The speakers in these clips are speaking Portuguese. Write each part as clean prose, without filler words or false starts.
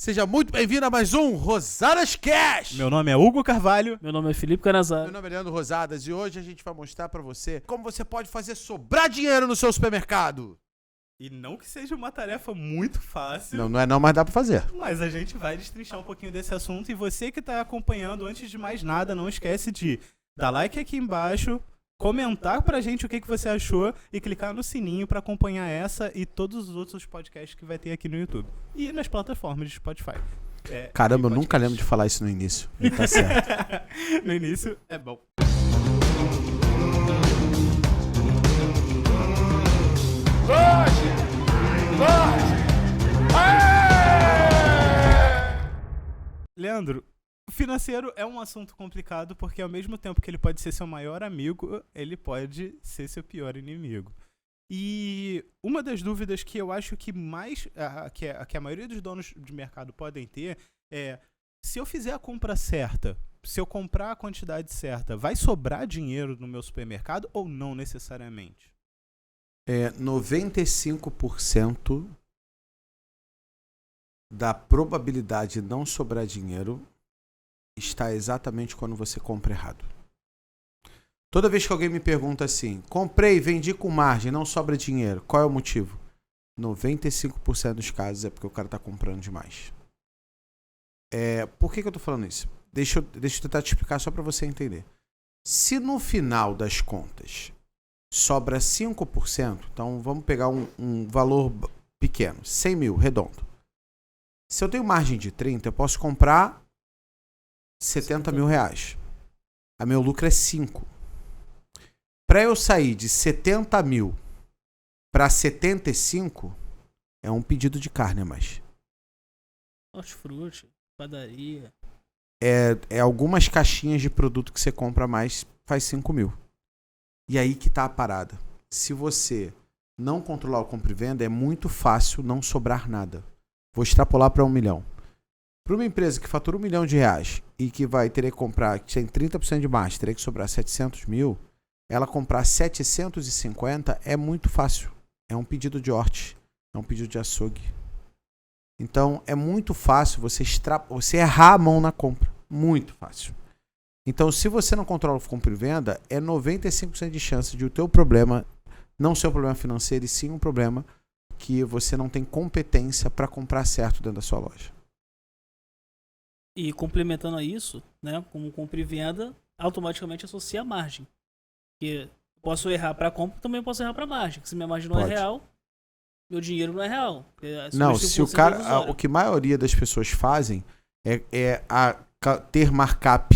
Seja muito bem-vindo a mais um Rosadas Cash! Meu nome é Hugo Carvalho. Meu nome é Felipe Canazaro. Meu nome é Leandro Rosadas e hoje a gente vai mostrar pra você como você pode fazer sobrar dinheiro no seu supermercado. E não que seja uma tarefa muito fácil. Não é não, mas dá pra fazer. Mas a gente vai destrinchar um pouquinho desse assunto. E você que tá acompanhando, antes de mais nada, não esquece de dar like aqui embaixo, comentar pra gente o que você achou e clicar no sininho pra acompanhar essa e todos os outros podcasts que vai ter aqui no YouTube. E nas plataformas de Spotify. Caramba, eu nunca lembro de falar isso no início. Tá certo. No início é bom. Leandro, o financeiro é um assunto complicado porque ao mesmo tempo que ele pode ser seu maior amigo, ele pode ser seu pior inimigo. E uma das dúvidas que eu acho que mais que a maioria dos donos de mercado podem ter é: se eu fizer a compra certa, se eu comprar a quantidade certa, vai sobrar dinheiro no meu supermercado ou não necessariamente? 95% da probabilidade de não sobrar dinheiro está exatamente quando você compra errado. Toda vez que alguém me pergunta assim, comprei, vendi com margem, não sobra dinheiro, qual é o motivo? 95% dos casos é porque o cara está comprando demais. Por que eu estou falando isso? Deixa eu tentar te explicar só para você entender. Se no final das contas sobra 5%, então vamos pegar um valor pequeno, 100 mil, redondo. Se eu tenho margem de 30, eu posso comprar 70 mil reais. A meu lucro é 5. Para eu sair de 70 mil para 75, é um pedido de carne a mais. Hortifruti, padaria. É algumas caixinhas de produto que você compra a mais, faz 5 mil. E aí que tá a parada. Se você não controlar o compra e venda, é muito fácil não sobrar nada. Vou extrapolar para 1 milhão. Para uma empresa que fatura 1 milhão de reais e que vai ter que comprar, que tem 30% de margem, teria que sobrar 700 mil, ela comprar 750 é muito fácil. É um pedido de horte, é um pedido de açougue. Então, é muito fácil você errar a mão na compra. Muito fácil. Então, se você não controla o compra e venda, é 95% de chance de o teu problema não ser um problema financeiro, e sim um problema que você não tem competência para comprar certo dentro da sua loja. E complementando a isso, né, como compra e venda, automaticamente associa a margem. Porque posso errar para compra, também posso errar para margem. Se minha margem não é real, meu dinheiro não é real. Não, se o cara, o que a maioria das pessoas fazem é ter markup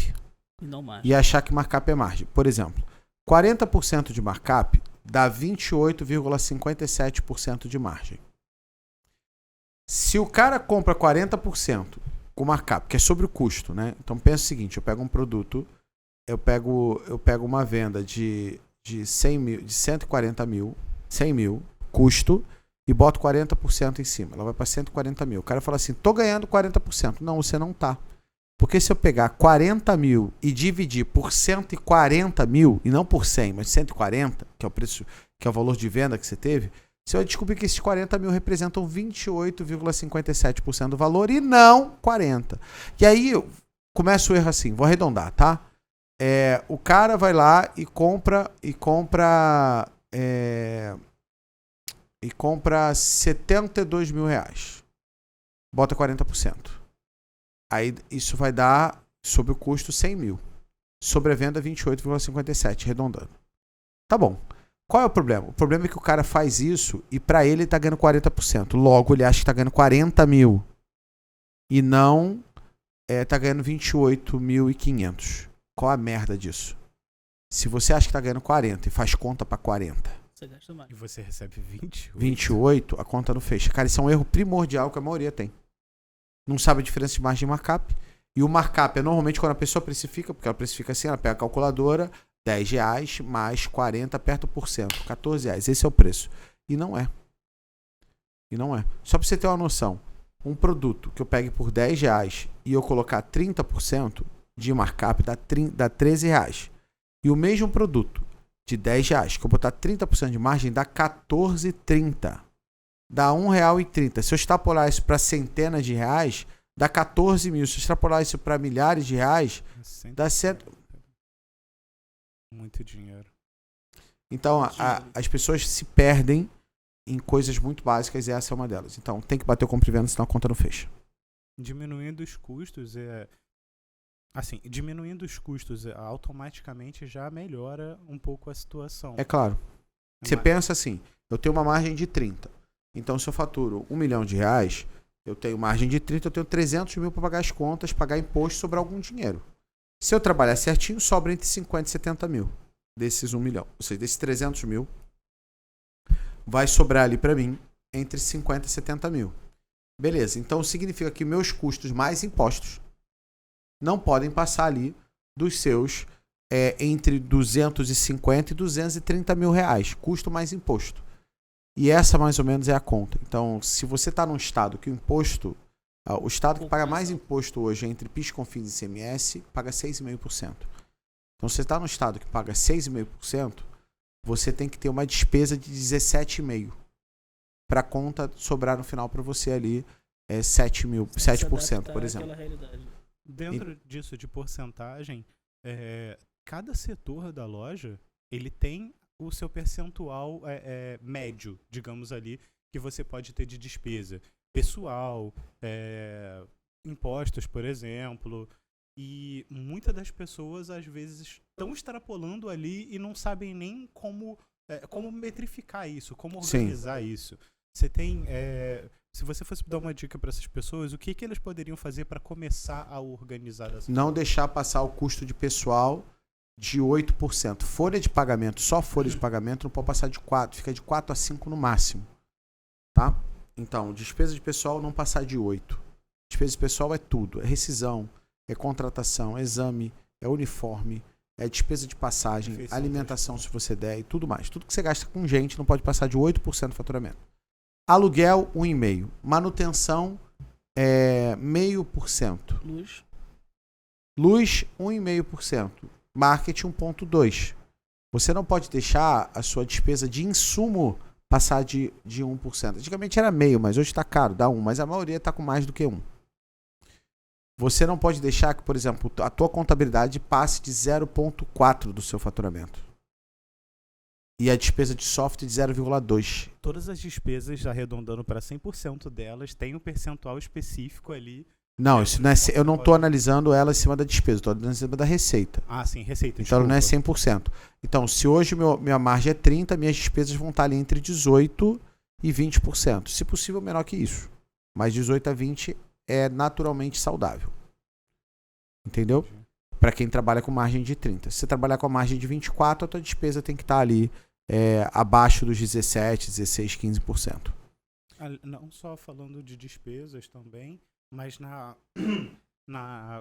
e achar que markup é margem. Por exemplo, 40% de markup dá 28,57% de margem. Se o cara compra 40% com markup, que é sobre o custo, né? Então pensa o seguinte, eu pego um produto, eu pego uma venda de 100 mil, de 140 mil, 100 mil, custo, e boto 40% em cima. Ela vai para 140 mil. O cara fala assim, tô ganhando 40%. Não, você não tá. Porque se eu pegar 40 mil e dividir por 140 mil, e não por 100, mas 140, que é o preço, que é o valor de venda que você teve, você vai descobrir que esses 40 mil representam 28,57% do valor e não 40%. E aí começa o erro assim, vou arredondar, tá? O cara vai lá e compra 72 mil reais. Bota 40%. Aí isso vai dar, sobre o custo, 100 mil. Sobre a venda, 28,57, arredondando. Tá bom. Qual é o problema? O problema é que o cara faz isso e pra ele tá ganhando 40%. Logo, ele acha que tá ganhando 40 mil. E não tá ganhando 28.500. Qual a merda disso? Se você acha que tá ganhando 40 e faz conta pra 40... Você gasta mais. E você recebe 28, a conta não fecha. Cara, isso é um erro primordial que a maioria tem. Não sabe a diferença de margem e markup. E o markup é normalmente quando a pessoa precifica, porque ela precifica assim, ela pega a calculadora, 10 reais mais 40, aperta o porcento, 14 reais. Esse é o preço. E não é. Só pra você ter uma noção, um produto que eu pegue por 10 reais e eu colocar 30% de markup dá 13 reais. E o mesmo produto de 10 reais, que eu botar 30% de margem, dá 14,30. dá R$1,30. Se eu extrapolar isso para centenas de reais, dá 14 mil. Se eu extrapolar isso para milhares de reais, dá muito dinheiro. Então, as pessoas se perdem em coisas muito básicas e essa é uma delas. Então, tem que bater o compra e venda, senão a conta não fecha. Diminuindo os custos automaticamente já melhora um pouco a situação. É claro. Você pensa assim, eu tenho uma margem de 30. Então, se eu faturo R$1 milhão, eu tenho margem de 30, eu tenho 300 mil para pagar as contas, pagar imposto sobre algum dinheiro. Se eu trabalhar certinho, sobra entre 50 e 70 mil desses 1 milhão. Ou seja, desses 300 mil, vai sobrar ali para mim entre 50 e 70 mil. Beleza, então significa que meus custos mais impostos não podem passar ali dos seus entre 250 e 230 mil reais. Custo mais imposto. E essa mais ou menos é a conta. Então, se você está num estado que o imposto... o estado que paga mais imposto hoje entre PIS, COFINS e ICMS paga 6,5%. Então, se você está num estado que paga 6,5%, você tem que ter uma despesa de 17,5% para a conta sobrar no final para você ali 7%, por exemplo. Dentro disso de porcentagem, cada setor da loja ele tem o seu percentual médio, digamos ali, que você pode ter de despesa pessoal, impostos, por exemplo. E muitas das pessoas, às vezes, estão extrapolando ali e não sabem nem como metrificar isso, como organizar isso. Você tem... se você fosse dar uma dica para essas pessoas, o que elas poderiam fazer para começar a organizar essa Não deixar passar o custo de pessoal de 8%. Folha de pagamento, só folha de pagamento não pode passar de 4%, fica de 4 a 5% no máximo. Tá? Então, despesa de pessoal não passar de 8%. Despesa de pessoal é tudo, é rescisão, é contratação, é exame, é uniforme, é despesa de passagem, alimentação se você der e tudo mais. Tudo que você gasta com gente não pode passar de 8% do faturamento. Aluguel, 1,5%. Manutenção, 0,5%. Luz, 1,5%. Marketing, 1,2%. Você não pode deixar a sua despesa de insumo passar de 1%. Antigamente era meio, mas hoje está caro, dá 1%. Mas a maioria está com mais do que 1%. Você não pode deixar que, por exemplo, a tua contabilidade passe de 0,4% do seu faturamento. E a despesa de software de 0,2%. Todas as despesas, arredondando para 100% delas, tem um percentual específico ali. Não, isso não é, eu não estou analisando ela em cima da despesa, estou analisando em cima da receita. Ah, sim, receita. Então ela não é 100%. Então, se hoje minha margem é 30%, minhas despesas vão estar ali entre 18% e 20%. Se possível, menor que isso. Mas 18% a 20% é naturalmente saudável. Entendeu? Para quem trabalha com margem de 30%. Se você trabalhar com a margem de 24%, a tua despesa tem que estar ali abaixo dos 17%, 16%, 15%. Não só falando de despesas também, mas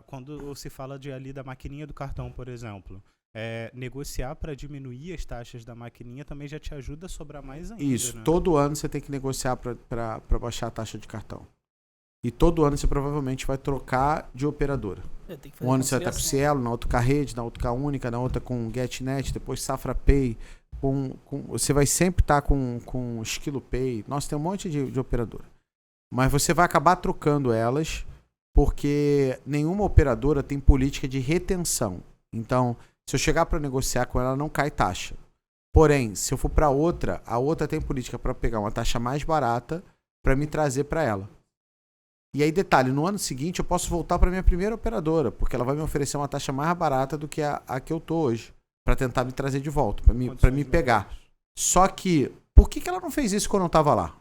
quando se fala ali da maquininha do cartão, por exemplo, negociar para diminuir as taxas da maquininha também já te ajuda a sobrar mais ainda. Isso, né? Todo ano você tem que negociar para baixar a taxa de cartão. E todo ano você provavelmente vai trocar de operadora. Um ano você vai estar com o Cielo, na outra com a Rede, na outra com a Única, na outra com GetNet, depois Safra Pay. Você vai sempre estar com Esquilo Pay. Nossa, tem um monte de operadora. Mas você vai acabar trocando elas porque nenhuma operadora tem política de retenção. Então, se eu chegar para negociar com ela, não cai taxa. Porém, se eu for para outra, a outra tem política para pegar uma taxa mais barata para me trazer para ela. E aí, detalhe, no ano seguinte eu posso voltar para minha primeira operadora, porque ela vai me oferecer uma taxa mais barata do que a que eu tô hoje, para tentar me trazer de volta, para me pegar. Só que, por que ela não fez isso quando eu estava lá?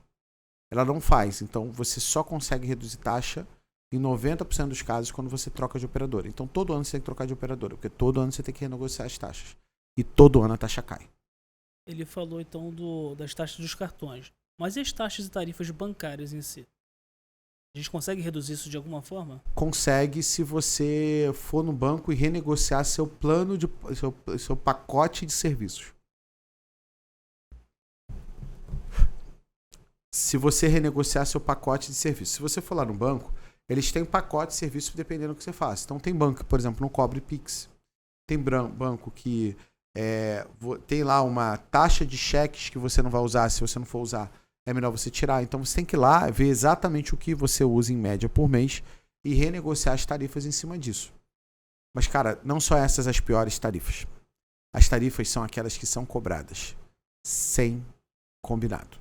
Ela não faz. Então, você só consegue reduzir taxa em 90% dos casos quando você troca de operadora. Então, todo ano você tem que trocar de operadora, porque todo ano você tem que renegociar as taxas. E todo ano a taxa cai. Ele falou, então, das taxas dos cartões. Mas e as taxas e tarifas bancárias em si? A gente consegue reduzir isso de alguma forma? Consegue se você for no banco e renegociar seu plano seu pacote de serviços. Se você renegociar seu pacote de serviços. Se você for lá no banco, eles têm pacote de serviços dependendo do que você faz. Então tem banco que, por exemplo, não cobre Pix. Tem banco que tem lá uma taxa de cheques que você não vai usar se você não for usar é melhor você tirar. Então você tem que ir lá ver exatamente o que você usa em média por mês e renegociar as tarifas em cima disso. Mas, cara, não só essas as piores tarifas. As tarifas são aquelas que são cobradas sem combinado.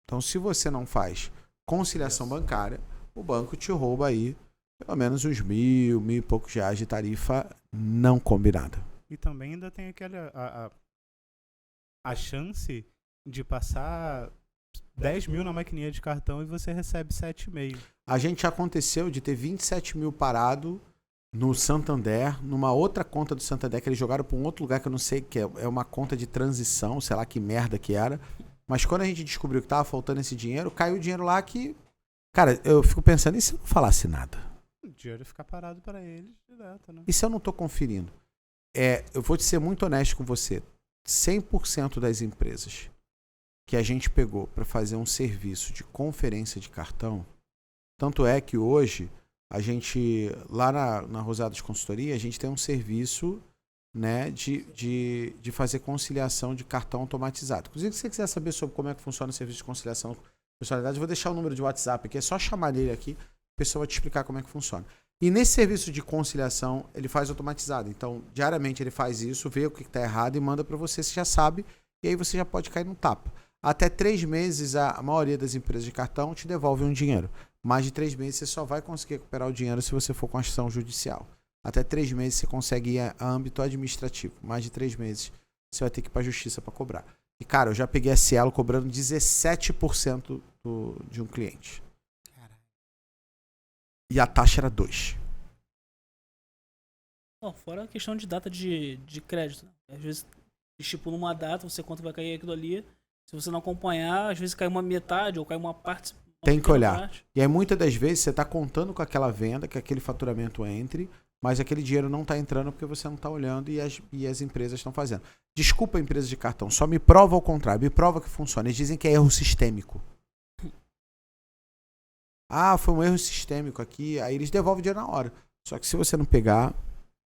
Então, se você não faz conciliação bancária, o banco te rouba aí pelo menos uns R$1.000 e poucos reais de tarifa não combinada. E também ainda tem a chance de passar 10 mil na maquininha de cartão e você recebe 7,5. A gente aconteceu de ter 27 mil parado no Santander, numa outra conta do Santander, que eles jogaram para um outro lugar que eu não sei, que é uma conta de transição, sei lá que merda que era. Mas quando a gente descobriu que tava faltando esse dinheiro, caiu o dinheiro lá que... Cara, eu fico pensando, e se eu não falasse nada? O dinheiro fica parado para eles direto, né? E se eu não tô conferindo? Eu vou te ser muito honesto com você. 100% das empresas que a gente pegou para fazer um serviço de conferência de cartão, tanto é que hoje a gente, lá na Rosadas Consultoria, a gente tem um serviço, né, de fazer conciliação de cartão automatizado. Inclusive, se você quiser saber sobre como é que funciona o serviço de conciliação de personalidade, eu vou deixar o número de WhatsApp aqui, é só chamar ele aqui, a pessoa vai te explicar como é que funciona. E nesse serviço de conciliação, ele faz automatizado. Então, diariamente ele faz isso, vê o que está errado e manda para você, você já sabe, e aí você já pode cair no tapa. Até 3 meses, a maioria das empresas de cartão te devolve um dinheiro. Mais de 3 meses, você só vai conseguir recuperar o dinheiro se você for com ação judicial. Até 3 meses, você consegue ir a âmbito administrativo. Mais de 3 meses, você vai ter que ir para a justiça para cobrar. E, cara, eu já peguei a Cielo cobrando 17% de um cliente. E a taxa era 2%. Fora a questão de data de crédito. Às vezes, estipula uma data, você conta que vai cair aquilo ali. Se você não acompanhar, às vezes cai uma metade ou cai uma parte. Tem que olhar. E aí, muitas das vezes, você está contando com aquela venda, que aquele faturamento entre, mas aquele dinheiro não está entrando porque você não está olhando e as empresas estão fazendo. Desculpa a empresa de cartão, só me prova ao contrário, me prova que funciona. Eles dizem que é erro sistêmico. Ah, foi um erro sistêmico aqui, aí eles devolvem o dinheiro na hora. Só que se você não pegar...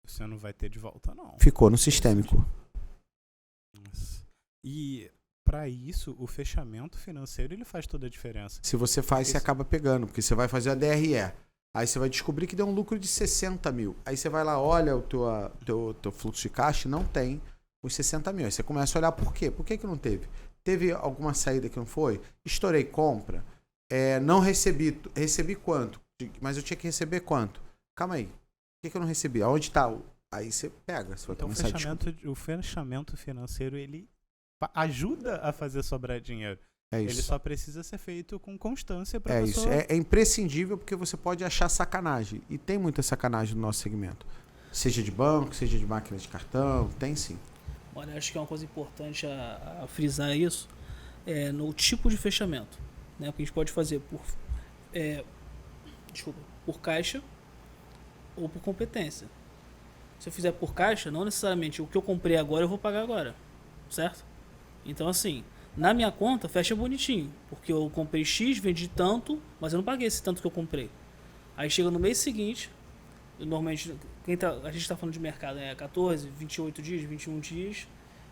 Você não vai ter de volta, não. Ficou no sistêmico. Nossa. E... Para isso, o fechamento financeiro ele faz toda a diferença. Se você faz, você acaba pegando, porque você vai fazer a DRE. Aí você vai descobrir que deu um lucro de 60 mil. Aí você vai lá, olha o teu fluxo de caixa e não tem os 60 mil. Aí você começa a olhar por quê? Por que não teve? Teve alguma saída que não foi? Estourei compra? Não recebi. Recebi quanto? Mas eu tinha que receber quanto? Calma aí. Por que eu não recebi? Aonde está? Aí você pega. Você vai então, o fechamento financeiro, ele ajuda a fazer sobrar dinheiro. É isso. Ele só precisa ser feito com constância para a pessoa... É imprescindível porque você pode achar sacanagem. E tem muita sacanagem no nosso segmento. Seja de banco, seja de máquina de cartão, tem sim. Olha, acho que é uma coisa importante a frisar isso, no tipo de fechamento. Né? Porque a gente pode fazer por caixa ou por competência. Se eu fizer por caixa, não necessariamente o que eu comprei agora eu vou pagar agora. Certo? Então, assim, na minha conta fecha bonitinho, porque eu comprei X, vendi tanto, mas eu não paguei esse tanto que eu comprei. Aí chega no mês seguinte, normalmente, a gente está falando de mercado, 14, 28 dias, 21 dias,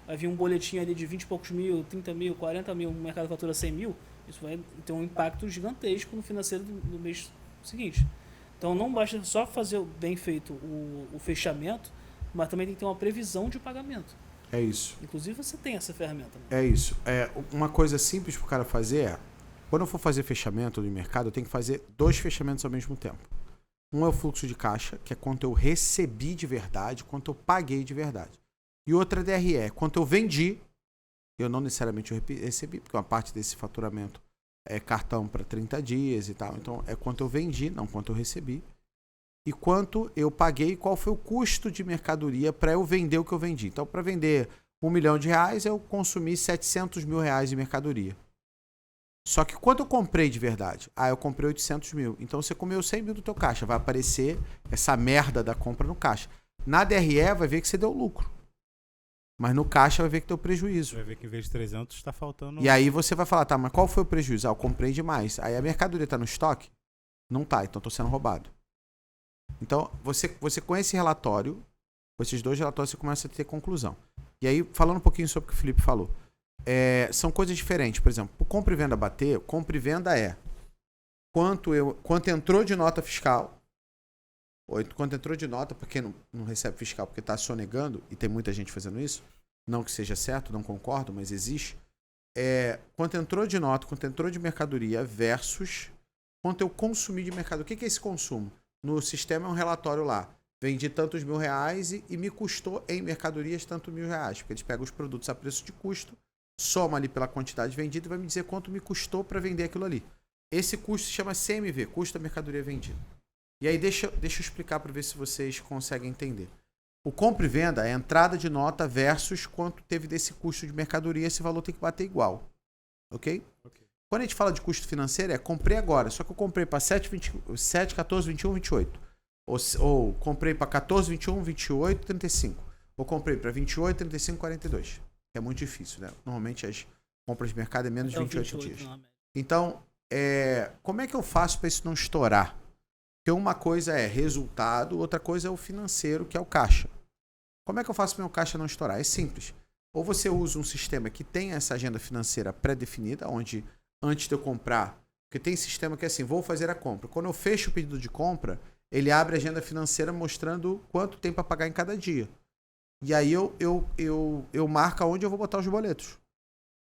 vai vir um boletim ali de 20 e poucos mil, 30 mil, 40 mil, o mercado fatura 100 mil, isso vai ter um impacto gigantesco no financeiro do mês seguinte. Então não basta só fazer bem feito o fechamento, mas também tem que ter uma previsão de pagamento. É isso. Inclusive você tem essa ferramenta. Né? É isso. Uma coisa simples para o cara fazer quando eu for fazer fechamento do mercado, eu tenho que fazer 2 fechamentos ao mesmo tempo. Um é o fluxo de caixa, que é quanto eu recebi de verdade, quanto eu paguei de verdade. E outra é DRE, quanto eu vendi, eu não necessariamente recebi, porque uma parte desse faturamento é cartão para 30 dias e tal. Então é quanto eu vendi, não quanto eu recebi. E quanto eu paguei, qual foi o custo de mercadoria para eu vender o que eu vendi. Então, para vender R$1 milhão, eu consumi R$700 mil de mercadoria. Só que quanto eu comprei de verdade? Eu comprei 800 mil. Então, você comeu 100 mil do teu caixa. Vai aparecer essa merda da compra no caixa. Na DRE, vai ver que você deu lucro. Mas no caixa, vai ver que deu prejuízo. Vai ver que em vez de 300, está faltando... E aí, você vai falar, tá, mas qual foi o prejuízo? Eu comprei demais. Aí, a mercadoria está no estoque? Não tá, então estou sendo roubado. Então, você com esse relatório, com esses 2 relatórios, você começa a ter conclusão. E aí, falando um pouquinho sobre o que o Felipe falou. são coisas diferentes. Por exemplo, o compra e venda bater, compra e venda é quanto entrou de nota fiscal, ou quanto entrou de nota, porque não recebe fiscal porque está sonegando, e tem muita gente fazendo isso, não que seja certo, não concordo, mas existe. Quanto entrou de nota, quanto entrou de mercadoria versus quanto eu consumi de mercadoria. O que é esse consumo? No sistema é um relatório lá. Vendi tantos R$1.000 e me custou em mercadorias tanto R$1.000. Porque eles pegam os produtos a preço de custo, soma ali pela quantidade vendida e vai me dizer quanto me custou para vender aquilo ali. Esse custo se chama CMV, custo da mercadoria vendida. E aí deixa eu explicar para ver se vocês conseguem entender. O compra e venda é a entrada de nota versus quanto teve desse custo de mercadoria, esse valor tem que bater igual. Ok? Quando a gente fala de custo financeiro, comprei agora, só que eu comprei para 7, 14, 21, 28. Ou comprei para 14, 21, 28, 35. Ou comprei para 28, 35, 42. É muito difícil, né? Normalmente as compras de mercado é menos de 28 dias. Então, como é que eu faço para isso não estourar? Porque uma coisa é resultado, outra coisa é o financeiro, que é o caixa. Como é que eu faço para o meu caixa não estourar? É simples. Ou você usa um sistema que tem essa agenda financeira pré-definida, onde antes de eu comprar, porque tem sistema que é assim, vou fazer a compra. Quando eu fecho o pedido de compra, ele abre a agenda financeira mostrando quanto tem para pagar em cada dia. E aí eu marco onde eu vou botar os boletos.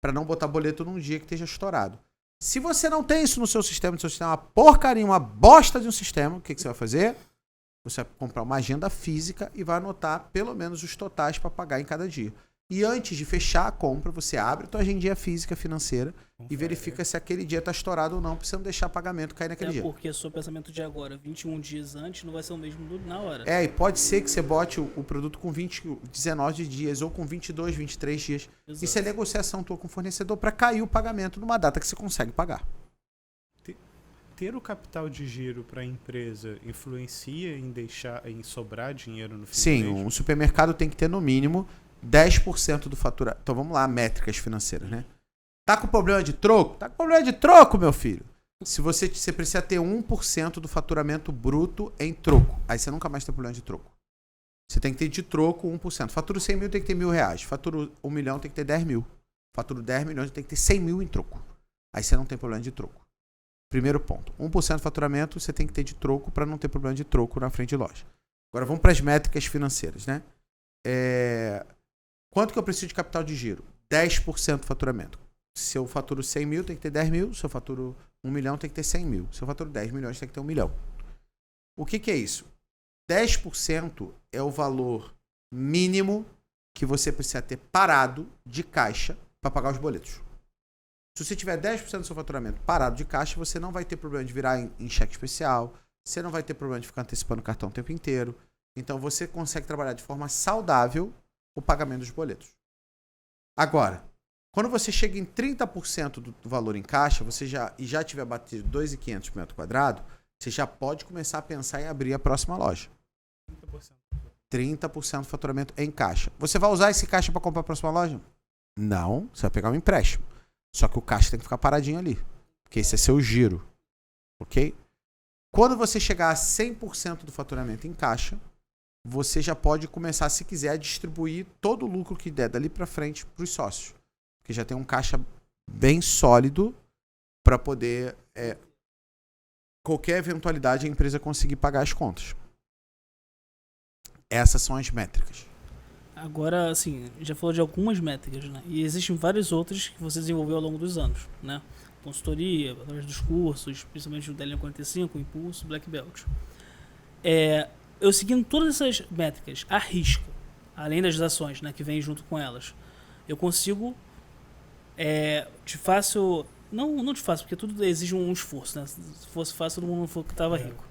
Para não botar boleto num dia que esteja estourado. Se você não tem isso no seu sistema é uma porcaria, uma bosta de um sistema, o que você vai fazer? Você vai comprar uma agenda física e vai anotar pelo menos os totais para pagar em cada dia. E antes de fechar a compra, você abre a tua agendinha física financeira e verifica se aquele dia está estourado ou não, para você não deixar pagamento cair naquele dia. Porque o seu pensamento de agora, 21 dias antes, não vai ser o mesmo na hora. E pode ser que você bote o produto com 19 dias ou com 22, 23 dias. Exato. Isso é negociação tua com o fornecedor para cair o pagamento numa data que você consegue pagar. Ter o capital de giro para a empresa influencia em sobrar dinheiro no fim do mês? Sim, um supermercado tem que ter no mínimo 10% do faturamento. Então vamos lá, métricas financeiras, né? Tá com problema de troco? Tá com problema de troco, meu filho. Se você precisa ter 1% do faturamento bruto em troco. Aí você nunca mais tem problema de troco. Você tem que ter de troco 1%. Fatura 100 mil, tem que ter R$1.000. Fatura 1 milhão, tem que ter 10 mil. Fatura 10 milhões, tem que ter 100 mil em troco. Aí você não tem problema de troco. Primeiro ponto. 1% do faturamento você tem que ter de troco para não ter problema de troco na frente de loja. Agora vamos para as métricas financeiras, né? Quanto que eu preciso de capital de giro? 10% do faturamento. Se eu faturo 100 mil, tem que ter 10 mil. Se eu faturo 1 milhão, tem que ter 100 mil. Se eu faturo 10 milhões, tem que ter 1 milhão. O que é isso? 10% é o valor mínimo que você precisa ter parado de caixa para pagar os boletos. Se você tiver 10% do seu faturamento parado de caixa, você não vai ter problema de virar em cheque especial. Você não vai ter problema de ficar antecipando o cartão o tempo inteiro. Então você consegue trabalhar de forma saudável o pagamento dos boletos. Agora, quando você chega em 30% do valor em caixa, você já tiver batido 2.500 por metro quadrado, você já pode começar a pensar em abrir a próxima loja. 30% do faturamento em caixa. Você vai usar esse caixa para comprar a próxima loja? Não, você vai pegar um empréstimo. Só que o caixa tem que ficar paradinho ali, porque esse é seu giro. Ok? Quando você chegar a 100% do faturamento em caixa, você já pode começar, se quiser, a distribuir todo o lucro que der dali para frente para os sócios. Porque já tem um caixa bem sólido para poder, qualquer eventualidade, a empresa conseguir pagar as contas. Essas são as métricas. Agora, assim, já falou de algumas métricas, né? E existem várias outras que você desenvolveu ao longo dos anos, né? Consultoria, através dos cursos, principalmente o DLM 45, Impulso, Black Belt. Eu seguindo todas essas métricas, a risco, além das ações, né, que vem junto com elas, eu consigo de fácil, não de fácil, porque tudo exige um esforço, né? Se fosse fácil, todo mundo que estava rico.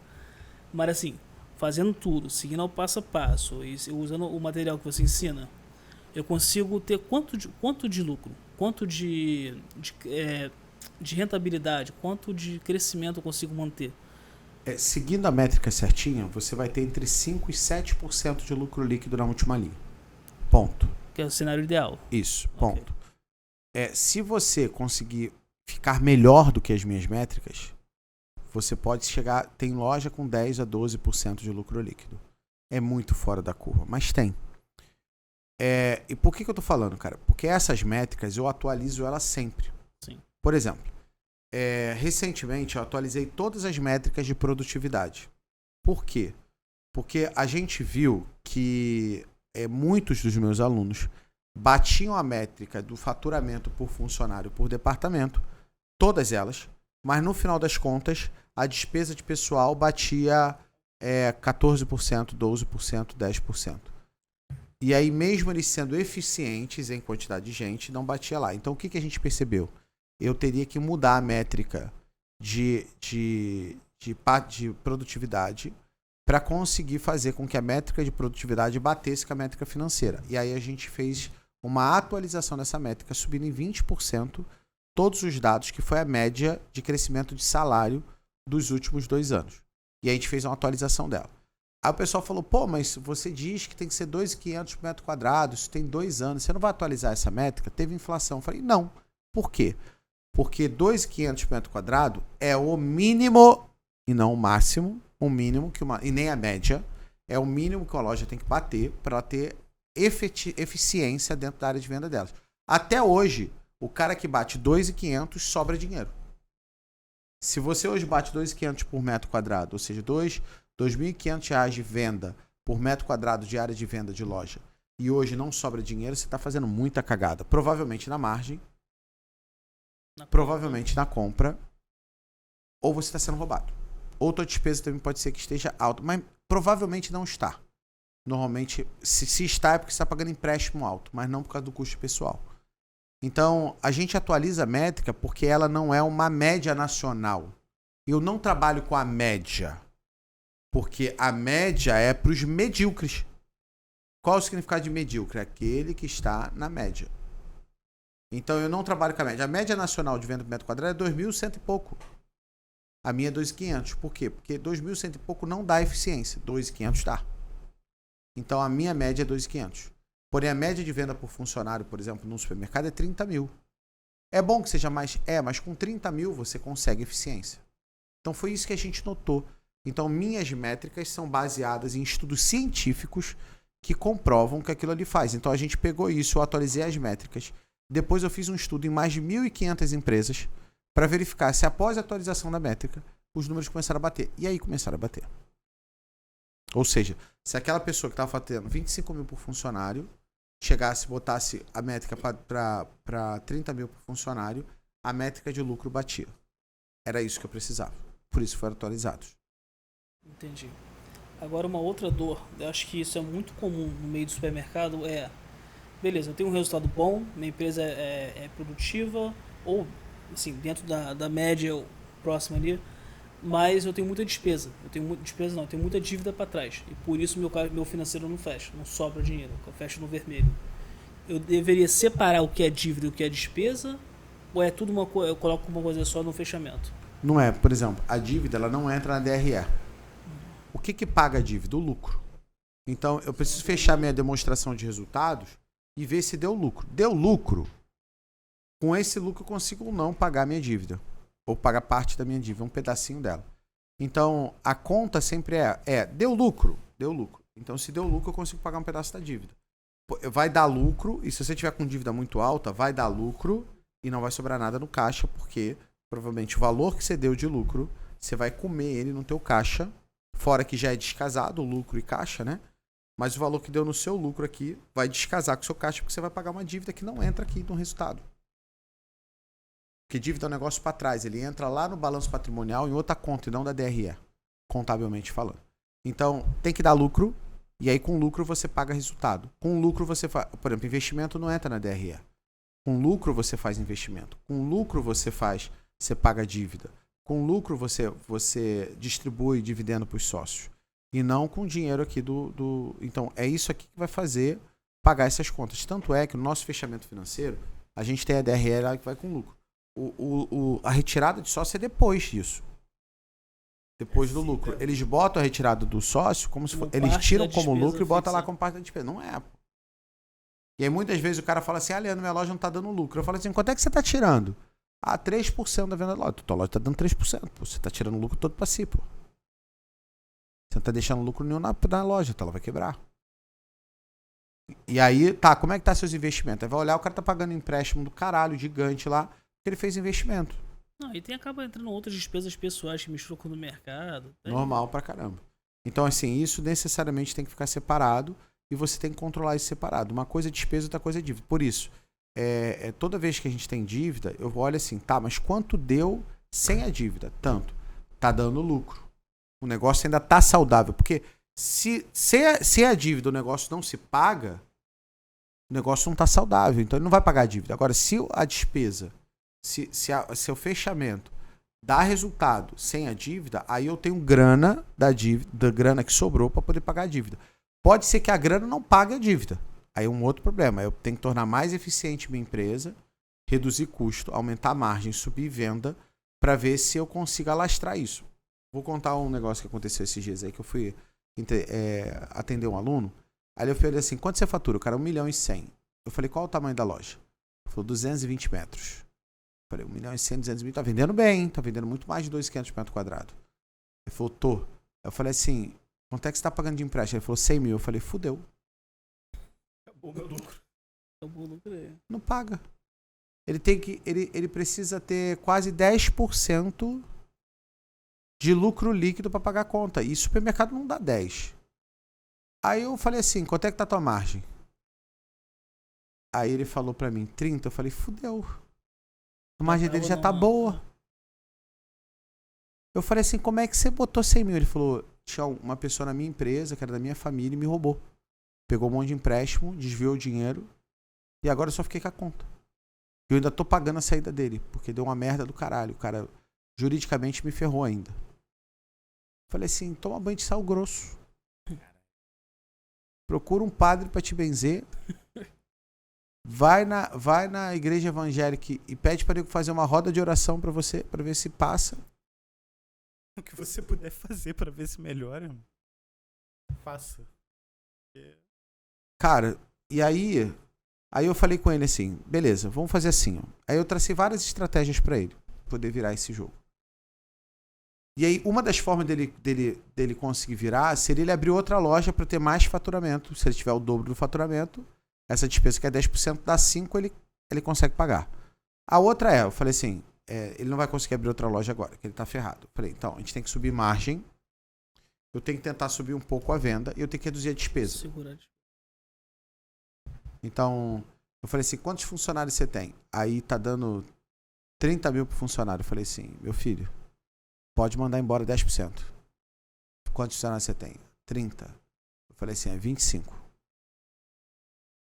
Mas assim, fazendo tudo, seguindo ao passo a passo e usando o material que você ensina, eu consigo ter quanto de lucro, quanto de rentabilidade, quanto de crescimento eu consigo manter. Seguindo a métrica certinha, você vai ter entre 5% e 7% de lucro líquido na última linha. Ponto. Que é o cenário ideal. Isso, ponto. Okay. Se você conseguir ficar melhor do que as minhas métricas, você pode chegar... Tem loja com 10% a 12% de lucro líquido. É muito fora da curva, mas tem. E por que eu tô falando, cara? Porque essas métricas eu atualizo elas sempre. Sim. Por exemplo, recentemente eu atualizei todas as métricas de produtividade. Por quê? Porque a gente viu que muitos dos meus alunos batiam a métrica do faturamento por funcionário por departamento, todas elas, mas no final das contas a despesa de pessoal batia 14%, 12%, 10%. E aí mesmo eles sendo eficientes em quantidade de gente, não batia lá. Então o que a gente percebeu? Eu teria que mudar a métrica de produtividade para conseguir fazer com que a métrica de produtividade batesse com a métrica financeira. E aí a gente fez uma atualização dessa métrica, subindo em 20% todos os dados, que foi a média de crescimento de salário dos últimos 2 anos. E a gente fez uma atualização dela. Aí o pessoal falou, pô, mas você diz que tem que ser 2.500 por metro quadrado, isso tem 2 anos, você não vai atualizar essa métrica? Teve inflação. Eu falei, não. Por quê? Porque 2.500 por metro quadrado é o mínimo e não o máximo, o mínimo e nem a média, é o mínimo que a loja tem que bater para ter eficiência dentro da área de venda delas. Até hoje, o cara que bate 2.500 sobra dinheiro. Se você hoje bate 2.500 por metro quadrado, ou seja, R$2.500 de venda por metro quadrado de área de venda de loja, e hoje não sobra dinheiro, você está fazendo muita cagada. Provavelmente na margem, provavelmente na compra, ou você está sendo roubado. Ou tua despesa também pode ser que esteja alta, mas provavelmente não está. Normalmente, se está, é porque você está pagando empréstimo alto, mas não por causa do custo pessoal. Então, a gente atualiza a métrica porque ela não é uma média nacional. Eu não trabalho com a média, porque a média é para os medíocres. Qual o significado de medíocre? Aquele que está na média. Então, eu não trabalho com a média. A média nacional de venda por metro quadrado é 2.100 e pouco. A minha é 2.500. Por quê? Porque 2.100 e pouco não dá eficiência. 2.500 dá. Então, a minha média é 2.500. Porém, a média de venda por funcionário, por exemplo, no supermercado é 30 mil. É bom que seja mais... mas com 30 mil você consegue eficiência. Então, foi isso que a gente notou. Então, minhas métricas são baseadas em estudos científicos que comprovam que aquilo ali faz. Então, a gente pegou isso, eu atualizei as métricas. Depois, eu fiz um estudo em mais de 1.500 empresas para verificar se após a atualização da métrica, os números começaram a bater. E aí começaram a bater. Ou seja, se aquela pessoa que estava fazendo 25 mil por funcionário, chegasse, botasse a métrica para 30 mil por funcionário, a métrica de lucro batia. Era isso que eu precisava. Por isso foram atualizados. Entendi. Agora, uma outra dor, eu acho que isso é muito comum no meio do supermercado, beleza, eu tenho um resultado bom, minha empresa é produtiva, ou assim, dentro da média próxima ali, mas eu tenho muita despesa. Eu tenho muita dívida para trás. E por isso meu financeiro não fecha, não sobra dinheiro, eu fecho no vermelho. Eu deveria separar o que é dívida e o que é despesa, ou é tudo eu coloco uma coisa só no fechamento? Não é, por exemplo, a dívida ela não entra na DRE. O que paga a dívida? O lucro. Então, eu preciso fechar minha demonstração de resultados e ver se deu lucro. Deu lucro? Com esse lucro eu consigo ou não pagar minha dívida. Ou pagar parte da minha dívida, um pedacinho dela. Então, a conta sempre deu lucro? Deu lucro. Então, se deu lucro, eu consigo pagar um pedaço da dívida. Vai dar lucro, e se você tiver com dívida muito alta, vai dar lucro e não vai sobrar nada no caixa, porque provavelmente o valor que você deu de lucro, você vai comer ele no teu caixa, fora que já é descasado o lucro e caixa, né? Mas o valor que deu no seu lucro aqui vai descasar com o seu caixa, porque você vai pagar uma dívida que não entra aqui no resultado. Porque dívida é um negócio para trás, ele entra lá no balanço patrimonial em outra conta e não da DRE, contabilmente falando. Então, tem que dar lucro, e aí com lucro você paga resultado. Com lucro você faz, por exemplo, investimento não entra na DRE. Com lucro você faz investimento. Com lucro você paga dívida. Com lucro você distribui dividendo para os sócios. E não com dinheiro aqui Então, é isso aqui que vai fazer pagar essas contas. Tanto é que no nosso fechamento financeiro, a gente tem a DRE lá que vai com lucro. A retirada de sócio é depois disso. Depois do lucro. Eles botam a retirada do sócio como se eles tiram como lucro e botam lá como parte da despesa. Não é, pô. E aí muitas vezes o cara fala assim, Leandro, minha loja não tá dando lucro. Eu falo assim, quanto é que você tá tirando? 3% da venda da loja. Tua loja tá dando 3%, pô. Você tá tirando o lucro todo pra si, pô. Você não tá deixando lucro nenhum na loja, então ela vai quebrar. E aí, tá, como é que tá seus investimentos? Aí vai olhar, o cara tá pagando empréstimo do caralho, gigante lá, porque ele fez investimento. Não, e acaba entrando outras despesas pessoais que misturam com o mercado. Normal pra caramba. Então, assim, isso necessariamente tem que ficar separado e você tem que controlar isso separado. Uma coisa é despesa, outra coisa é dívida. Por isso, toda vez que a gente tem dívida, eu olho assim, tá, mas quanto deu sem a dívida? Tanto. Tá dando lucro. O negócio ainda tá saudável. Porque se a dívida, o negócio não se paga, o negócio não tá saudável. Então ele não vai pagar a dívida. Agora, se a despesa, se o fechamento dá resultado sem a dívida, aí eu tenho grana da grana que sobrou para poder pagar a dívida. Pode ser que a grana não pague a dívida. Aí é um outro problema. Eu tenho que tornar mais eficiente minha empresa, reduzir custo, aumentar a margem, subir venda, para ver se eu consigo alastrar isso. Vou contar um negócio que aconteceu esses dias aí, que eu fui atender um aluno. Aí eu falei assim, quanto você fatura? O cara, 1.100.000. Eu falei, qual é o tamanho da loja? Ele falou, 220 metros. Eu falei, 1.100.000, 200 mil, tá vendendo bem, tá vendendo muito mais de 2.500 metros quadrados. Ele falou, tô. Eu falei assim, quanto é que você tá pagando de empréstimo? Ele falou, 100 mil. Eu falei, fudeu. Acabou meu lucro. Acabou o lucro aí. Não paga. Ele precisa ter quase 10% de lucro líquido para pagar a conta. E supermercado não dá 10. Aí eu falei assim, quanto é que tá a tua margem? Aí ele falou para mim, 30. Eu falei, fudeu. A margem dele já tá boa. Eu falei assim, como é que você botou 100 mil? Ele falou, tinha uma pessoa na minha empresa, que era da minha família, e me roubou. Pegou um monte de empréstimo, desviou o dinheiro, e agora eu só fiquei com a conta. Eu ainda tô pagando a saída dele, porque deu uma merda do caralho. O cara juridicamente me ferrou ainda. Falei assim, toma banho de sal grosso. Procura um padre pra te benzer. Vai na igreja evangélica e pede para ele fazer uma roda de oração para você, para ver se passa. O que você puder fazer para ver se melhora, faça. Cara, e aí eu falei com ele assim, beleza, vamos fazer assim, ó. Aí eu tracei várias estratégias para ele poder virar esse jogo. E aí uma das formas dele conseguir virar seria ele abrir outra loja para ter mais faturamento. Se ele tiver o dobro do faturamento, essa despesa que é 10%, dá 5%, ele consegue pagar. A outra eu falei assim, ele não vai conseguir abrir outra loja agora, que ele tá ferrado. Eu falei, então, a gente tem que subir margem, eu tenho que tentar subir um pouco a venda e eu tenho que reduzir a despesa. Segurar. Então, eu falei assim, quantos funcionários você tem? Aí tá dando 30 mil pro funcionário. Eu falei assim, meu filho, pode mandar embora 10%. Quantos funcionários você tem? 30. Eu falei assim, 25.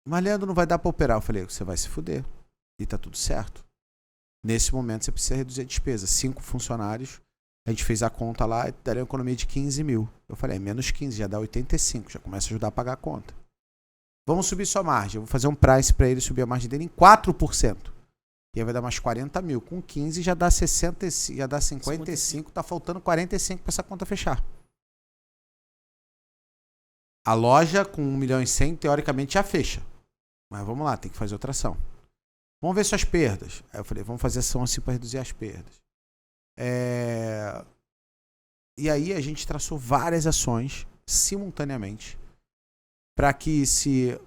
Mas, Leandro, não vai dar para operar. Eu falei, você vai se fuder. E tá tudo certo. Nesse momento, você precisa reduzir a despesa. 5 funcionários. A gente fez a conta lá e daria uma economia de 15 mil. Eu falei, menos 15, já dá 85. Já começa a ajudar a pagar a conta. Vamos subir sua margem. Eu vou fazer um price para ele subir a margem dele em 4%. E aí vai dar mais 40 mil. Com 15 já dá 60, já dá 55. Tá faltando 45 para essa conta fechar. A loja com 1.100.000, teoricamente, já fecha. Mas vamos lá, tem que fazer outra ação. Vamos ver suas perdas. Aí eu falei, vamos fazer ação assim para reduzir as perdas. E aí a gente traçou várias ações simultaneamente para que, se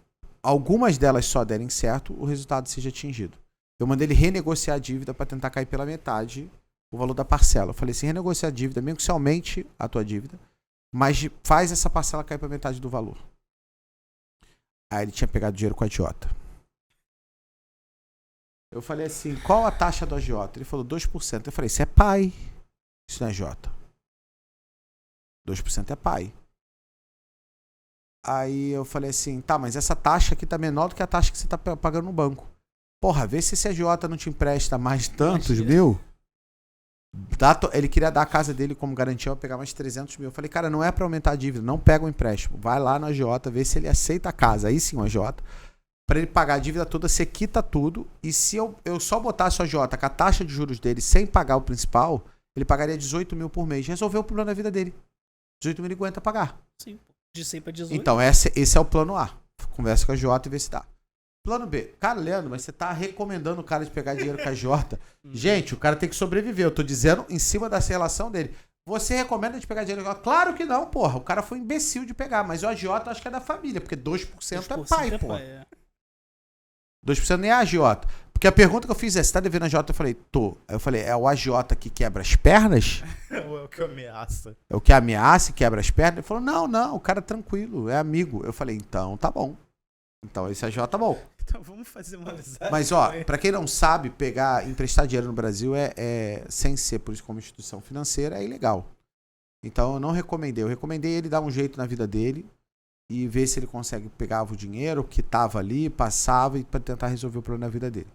algumas delas só derem certo, o resultado seja atingido. Eu mandei ele renegociar a dívida para tentar cair pela metade o valor da parcela. Eu falei assim, renegociar a dívida, mesmo que você aumente a tua dívida, mas faz essa parcela cair para metade do valor. Aí ele tinha pegado dinheiro com a agiota. Eu falei assim, qual a taxa do agiota? Ele falou 2%. Eu falei, isso é pai. Isso não é agiota. 2% é pai. Aí eu falei assim, tá, mas essa taxa aqui tá menor do que a taxa que você tá pagando no banco. Porra, vê se esse agiota não te empresta mais tantos mil. Ele queria dar a casa dele como garantia, eu pegar mais 300 mil. Eu falei, cara, não é pra aumentar a dívida, não pega o empréstimo. Vai lá no agiota, vê se ele aceita a casa. Aí sim o agiota. Pra ele pagar a dívida toda, você quita tudo. E se eu só botasse o agiota com a taxa de juros dele sem pagar o principal, ele pagaria 18 mil por mês. Resolveu o problema da vida dele. 18 mil ele aguenta pagar. Sim, de 100 para 18. Então, esse é o plano A. Conversa com a agiota e vê se dá. Plano B. Cara, Leandro, mas você tá recomendando o cara de pegar dinheiro com a agiota. Gente, o cara tem que sobreviver. Eu tô dizendo em cima dessa relação dele. Você recomenda de pegar dinheiro? Claro que não, porra. O cara foi imbecil de pegar, mas o agiota acho que é da família, porque 2% é pai, porra. 2% nem é agiota. Porque a pergunta que eu fiz é, você tá devendo agiota? Eu falei, tô. Aí eu falei, é o agiota que quebra as pernas? É o que ameaça. É o que ameaça e quebra as pernas? Ele falou, não, o cara é tranquilo, é amigo. Eu falei, então tá bom. Então esse agiota tá bom. Então vamos fazer uma amizade. Mas ó, pra quem não sabe, emprestar dinheiro no Brasil sem ser por isso como instituição financeira, é ilegal. Então eu não recomendei. Eu recomendei ele dar um jeito na vida dele e ver se ele consegue pegar o dinheiro que tava ali, passava e para tentar resolver o problema na vida dele.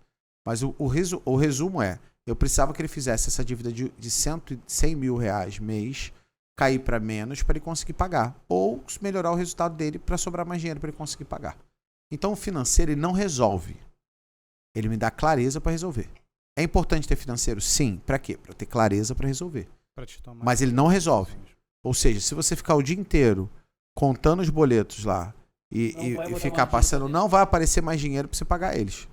Mas o resumo é, eu precisava que ele fizesse essa dívida de 100 mil reais mês cair para menos para ele conseguir pagar. Ou melhorar o resultado dele para sobrar mais dinheiro para ele conseguir pagar. Então o financeiro ele não resolve. Ele me dá clareza para resolver. É importante ter financeiro? Sim. Para quê? Para ter clareza para resolver. Mas ele não resolve. Ou seja, se você ficar o dia inteiro contando os boletos lá e ficar passando, não vai aparecer mais dinheiro para você pagar eles.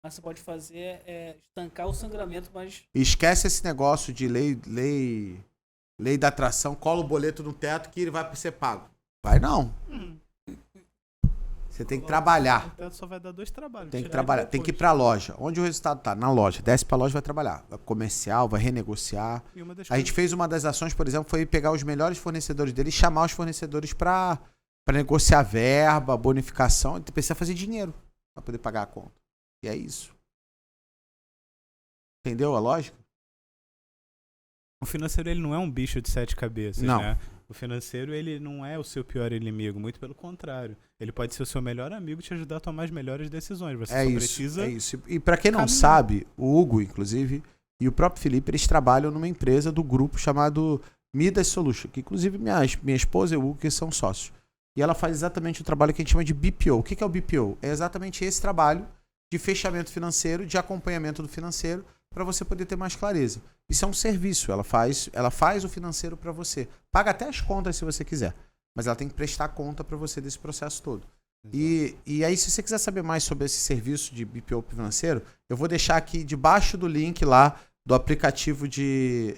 Mas você pode fazer estancar o sangramento, mas... Esquece esse negócio de lei da atração, cola o boleto no teto que ele vai ser pago. Vai não. Você tem que trabalhar. O teto só vai dar 2 trabalhos. Tem que trabalhar, tem que ir pra loja. Onde o resultado tá? Na loja. Desce pra loja e vai trabalhar. Vai comercial, vai renegociar. A gente fez uma das ações, por exemplo, foi pegar os melhores fornecedores dele e chamar os fornecedores pra negociar verba, bonificação. Ele precisa fazer dinheiro pra poder pagar a conta. E é isso. Entendeu a lógica? O financeiro ele não é um bicho de 7 cabeças, não. Né? O financeiro ele não é o seu pior inimigo, muito pelo contrário. Ele pode ser o seu melhor amigo e te ajudar a tomar as melhores decisões. Você só precisa... É isso. E pra quem não sabe, o Hugo, inclusive, e o próprio Felipe, eles trabalham numa empresa do grupo chamado Midas Solution, que inclusive minha esposa e o Hugo que são sócios. E ela faz exatamente o trabalho que a gente chama de BPO. O que é o BPO? É exatamente esse trabalho de fechamento financeiro, de acompanhamento do financeiro, para você poder ter mais clareza. Isso é um serviço, ela faz o financeiro para você. Paga até as contas se você quiser, mas ela tem que prestar conta para você desse processo todo. E aí, se você quiser saber mais sobre esse serviço de BPO financeiro, eu vou deixar aqui debaixo do link lá do aplicativo de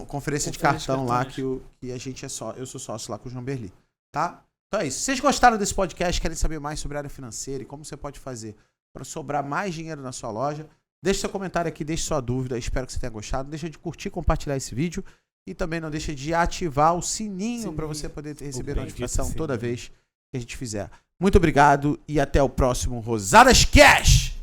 conferência de cartão lá, que a gente eu sou sócio lá com o João Berli, tá? Então é isso. Se vocês gostaram desse podcast, querem saber mais sobre a área financeira e como você pode fazer para sobrar mais dinheiro na sua loja, deixe seu comentário aqui, deixe sua dúvida, espero que você tenha gostado. Não deixa de curtir e compartilhar esse vídeo e também não deixa de ativar o sininho para você poder receber notificação toda vez que a gente fizer. Muito obrigado e até o próximo Rosadas Cash!